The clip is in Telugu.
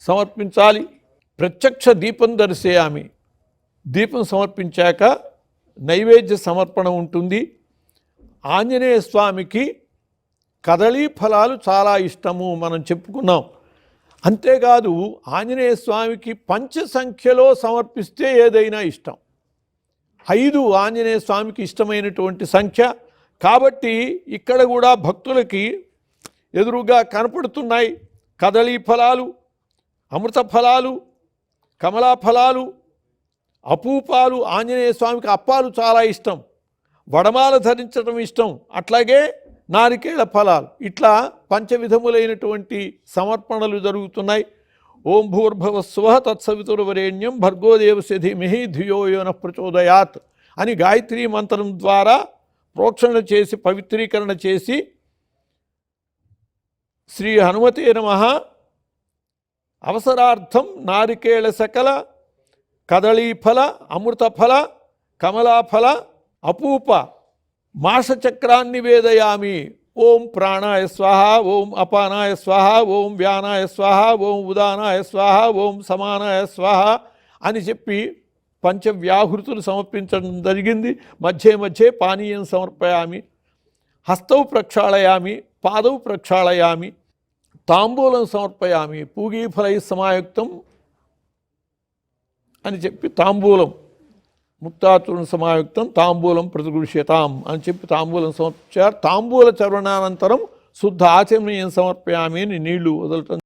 సమర్పించాలి. ప్రత్యక్ష దీపం దర్శయామి, దీపం సమర్పించాక నైవేద్య సమర్పణ ఉంటుంది. ఆంజనేయ స్వామికి కదళీ ఫలాలు చాలా ఇష్టము మనం చెప్పుకున్నాం. అంతేకాదు ఆంజనేయ స్వామికి పంచ సంఖ్యలో సమర్పిస్తే ఏదైనా ఇష్టం. 5 ఆంజనేయ స్వామికి ఇష్టమైనటువంటి సంఖ్య. కాబట్టి ఇక్కడ కూడా భక్తులకి ఎదురుగా కనపడుతున్నాయి కదళీ ఫలాలు, అమృత ఫలాలు, కమలా ఫలాలు, అపూపాలు. ఆంజనేయ స్వామికి అప్పాలు చాలా ఇష్టం, వడమాల ధరించడం ఇష్టం, అట్లాగే నారికేళ ఫలాలు. ఇట్లా పంచవిధములైనటువంటి సమర్పణలు జరుగుతున్నాయి. ఓం భూర్భువస్సువః తత్సవితుర్వరేణ్యం భర్గోదేవస్య ధీమహి ధియో యో నః ప్రచోదయాత్ అని గాయత్రీ మంత్రం ద్వారా ప్రోక్షణ చేసి పవిత్రీకరణ చేసి శ్రీ హనుమతే నమః అవసరార్థం నారికేళ సకల కదళీఫల అమృతఫల కమలాఫల అపూప మాషచక్రాన్ని వేదయామి. ఓం ప్రాణాయ స్వాహ, ఓం అపానాయ స్వాహ, ఓం వ్యానాయ స్వాహ, ఓం ఉదానాయ స్వాహ, ఓం సమానాయ స్వాహ అని చెప్పి పంచవ్యాహృతులు సమర్పించడం జరిగింది. మధ్య మధ్య పానీయం సమర్పయామి, హస్తౌ ప్రక్షాళయామి, పాదౌ ప్రక్షాళయామి, తాంబూలం సమర్పయామి, పూగీఫలై సమాయుక్తం అని చెప్పి తాంబూలం ముక్తాచూర్ణ సమాయుక్తం తాంబూలం ప్రతిగృహ్యతాం అని చెప్పి తాంబూలం సమర్పించారు. తాంబూల చర్వణానంతరం శుద్ధ ఆచమనీయం సమర్పయామి అని నీళ్లు వదలటం